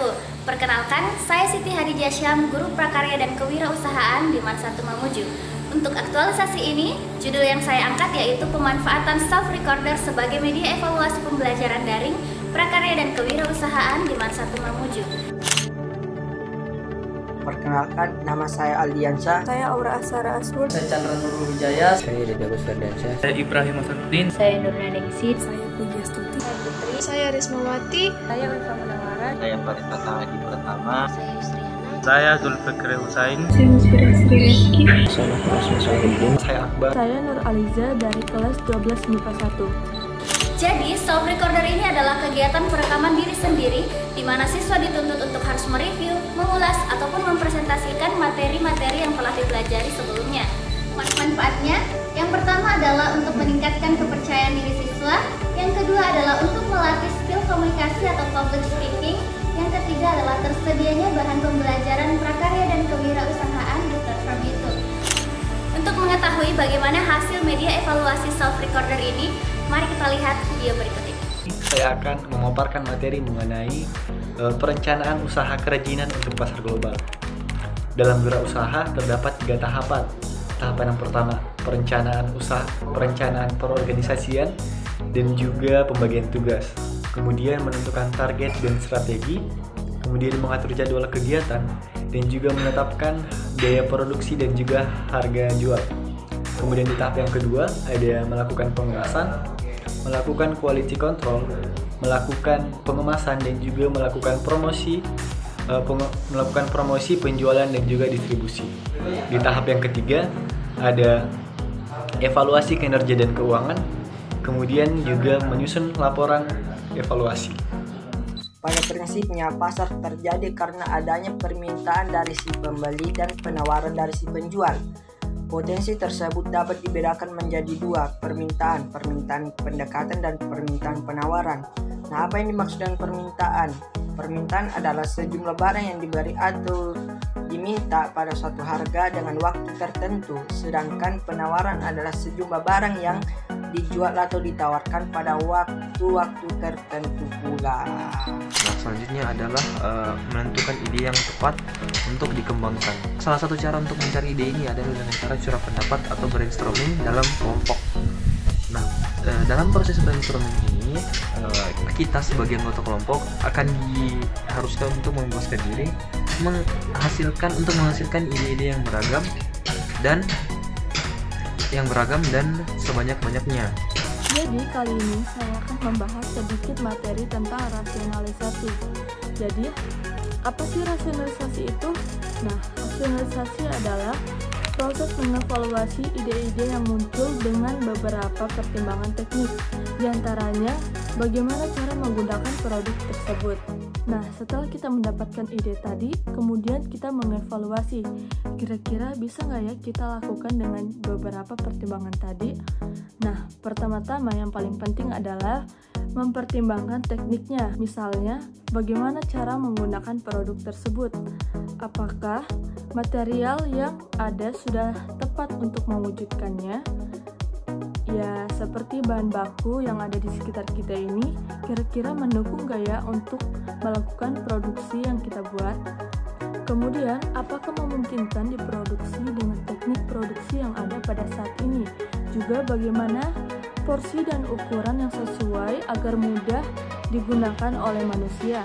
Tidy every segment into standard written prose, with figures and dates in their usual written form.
wabarakatuh. Perkenalkan, saya Siti Hadijah Syam, Guru Prakarya dan Kewirausahaan di Mansatu Mamuju. Untuk aktualisasi ini, judul yang saya angkat yaitu pemanfaatan self-recorder sebagai media evaluasi pembelajaran daring, prakarya dan kewirausahaan di Mansatu Mamuju. Perkenalkan, nama saya Aldiansyah. Saya Aura Asara Aswur. Saya Chandra Nurul Wijaya. Saya Dede Besardansyah. Saya Ibrahim Hasanuddin. Saya Nurnaningsih. Saya Puja Stuti. Saya Rismawati. Saya Ulfa Munawara. Saya Farid Fatahadi Pratama. Saya Yusriana. Saya Zulfikri Husain. Saya Inspirasi Reski. Saya Akbar. Saya Nur Aliza dari kelas 12 MIPA 1. Jadi, self-recorder ini adalah kegiatan perekaman diri sendiri di mana siswa dituntut untuk harus mereview, mengulas, ataupun mempresentasikan materi-materi yang telah dipelajari sebelumnya. Manfaatnya, yang pertama adalah untuk meningkatkan kepercayaan diri siswa, yang kedua adalah untuk melatih skill komunikasi atau public speaking, yang ketiga adalah tersedianya bahan pembelajaran prakarya dan kewirausahaan di platform YouTube. Untuk mengetahui bagaimana hasil media evaluasi self-recorder ini, mari kita lihat video berikut ini. Saya akan memaparkan materi mengenai perencanaan usaha kerajinan untuk pasar global. Dalam wirausaha terdapat 3 tahapan. Tahapan yang pertama, perencanaan perorganisasian dan juga pembagian tugas. Kemudian menentukan target dan strategi, kemudian mengatur jadwal kegiatan, dan juga menetapkan biaya produksi dan juga harga jual. Kemudian di tahap yang kedua ada melakukan pengawasan, melakukan quality control, melakukan pengemasan dan juga melakukan promosi, penjualan dan juga distribusi. Di tahap yang ketiga ada evaluasi kinerja dan keuangan, kemudian juga menyusun laporan evaluasi. Pada prinsipnya, pasar terjadi karena adanya permintaan dari si pembeli dan penawaran dari si penjual. Potensi tersebut dapat dibedakan menjadi 2, permintaan pendekatan dan permintaan penawaran. Nah, apa yang dimaksud dengan permintaan? Permintaan adalah sejumlah barang yang diberi atau diminta pada suatu harga dengan waktu tertentu, sedangkan penawaran adalah sejumlah barang yang dijual atau ditawarkan pada waktu-waktu tertentu pula. Nah, selanjutnya adalah menentukan ide yang tepat untuk dikembangkan. Salah satu cara untuk mencari ide ini adalah dengan cara curah pendapat atau brainstorming dalam kelompok. Nah, dalam proses brainstorming ini, kita sebagai anggota kelompok akan diharuskan untuk memuaskan diri, menghasilkan ide-ide yang beragam dan sebanyak-banyaknya. Jadi kali ini saya akan membahas sedikit materi tentang rasionalisasi. Jadi, apa sih rasionalisasi itu? Nah, rasionalisasi adalah proses mengevaluasi ide-ide yang muncul dengan beberapa pertimbangan teknis. Di antaranya, bagaimana cara menggunakan produk tersebut. Nah, setelah kita mendapatkan ide tadi, kemudian kita mengevaluasi. Kira-kira bisa nggak ya kita lakukan dengan beberapa pertimbangan tadi? Nah, pertama-tama yang paling penting adalah mempertimbangkan tekniknya. Misalnya, bagaimana cara menggunakan produk tersebut? Apakah material yang ada sudah tepat untuk mewujudkannya? Ya, seperti bahan baku yang ada di sekitar kita ini, kira-kira mendukung nggak ya untuk melakukan produksi yang kita buat? Kemudian, apakah memungkinkan diproduksi dengan teknik produksi yang ada pada saat ini? Juga bagaimana porsi dan ukuran yang sesuai agar mudah digunakan oleh manusia,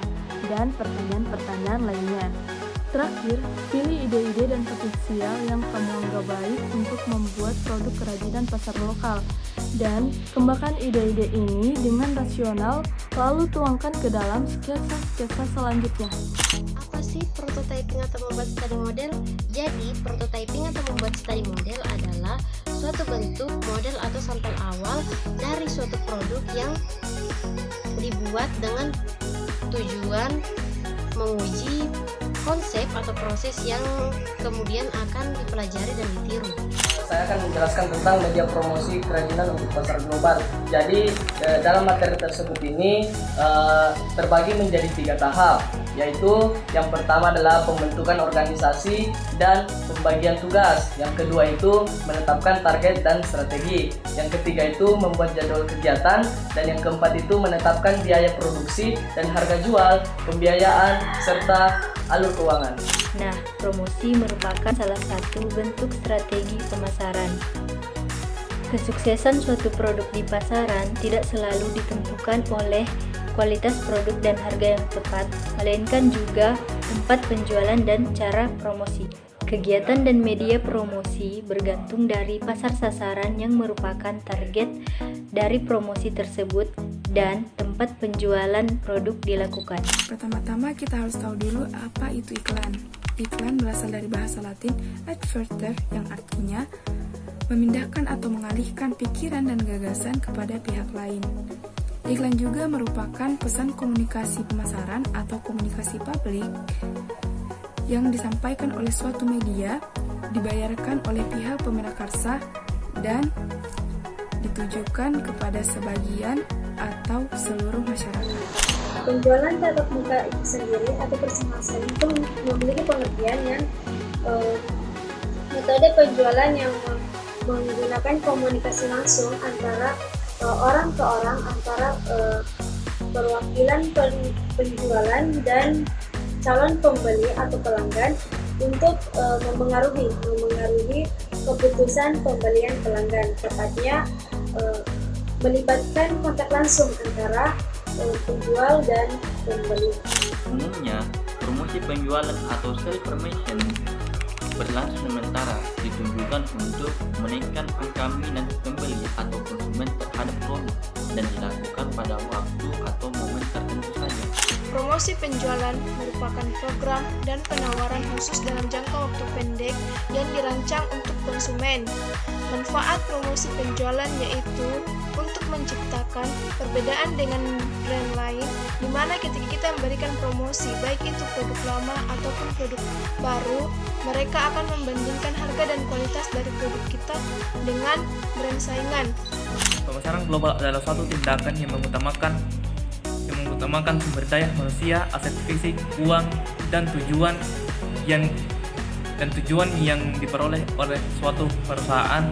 dan pertanyaan-pertanyaan lainnya. Terakhir, pilih ide-ide dan potensial yang kamu anggap baik untuk membuat produk kerajinan pasar lokal, dan kembangkan ide-ide ini dengan rasional, lalu tuangkan ke dalam sketsa-sketsa selanjutnya. Apa sih prototyping atau membuat study model? Jadi, prototyping atau membuat study model adalah suatu bentuk model atau sampel awal dari suatu produk yang dibuat dengan tujuan menguji konsep atau proses yang kemudian akan dipelajari dan ditiru. Saya akan menjelaskan tentang media promosi kerajinan untuk pasar global. Jadi dalam materi tersebut ini terbagi menjadi 3 tahap. yaitu yang pertama adalah pembentukan organisasi dan pembagian tugas, yang kedua itu menetapkan target dan strategi, yang ketiga itu membuat jadwal kegiatan, dan yang keempat itu menetapkan biaya produksi dan harga jual, pembiayaan, serta alur keuangan. Nah, promosi merupakan salah satu bentuk strategi pemasaran. Kesuksesan suatu produk di pasaran tidak selalu ditentukan oleh kualitas produk dan harga yang tepat, melainkan juga tempat penjualan dan cara promosi. Kegiatan dan media promosi bergantung dari pasar sasaran yang merupakan target dari promosi tersebut dan tempat penjualan produk dilakukan. Pertama-tama kita harus tahu dulu apa itu iklan. Iklan berasal dari bahasa Latin adverter, yang artinya memindahkan atau mengalihkan pikiran dan gagasan kepada pihak lain. Iklan juga merupakan pesan komunikasi pemasaran atau komunikasi publik yang disampaikan oleh suatu media, dibayarkan oleh pihak pemerakarsa, dan ditujukan kepada sebagian atau seluruh masyarakat. Penjualan tatap muka itu sendiri atau personal selling itu memiliki pengertian yang metode penjualan yang menggunakan komunikasi langsung antara orang ke orang, antara perwakilan penjualan dan calon pembeli atau pelanggan untuk memengaruhi keputusan pembelian pelanggan. Tepatnya melibatkan kontak langsung antara penjual dan pembeli. Umumnya, promosi penjualan atau sales promotion berlangsung sementara, ditujukan untuk menaikkan angka minat pembeli atau konsumen terhadap produk dan dilakukan pada waktu atau momen tertentu saja. Promosi penjualan merupakan program dan penawaran khusus dalam jangka waktu pendek yang dirancang untuk konsumen. Manfaat promosi penjualan yaitu untuk menciptakan perbedaan dengan brand lain, di mana ketika kita memberikan promosi, baik itu produk lama ataupun produk baru, mereka akan membandingkan harga dan kualitas dari produk kita dengan brand saingan. Pemasaran global adalah suatu tindakan yang mengutamakan sumber daya manusia, aset fisik, uang, dan tujuan yang diperoleh oleh suatu perusahaan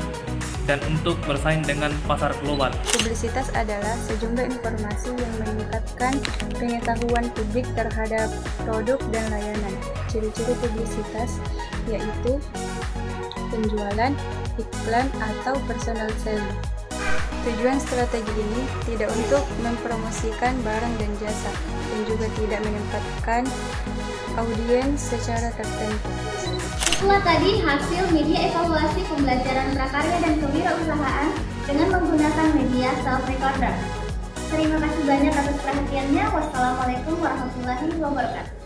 dan untuk bersaing dengan pasar global. Publisitas adalah sejumlah informasi yang meningkatkan pengetahuan publik terhadap produk dan layanan. Ciri-ciri publisitas yaitu penjualan, iklan, atau personal selling. Tujuan strategi ini tidak untuk mempromosikan barang dan jasa, dan juga tidak menempatkan audiens secara tertentu. Itulah tadi hasil media evaluasi pembelajaran prakarya dan kewirausahaan dengan menggunakan media self-recorder. Terima kasih banyak atas perhatiannya. Wassalamualaikum warahmatullahi wabarakatuh.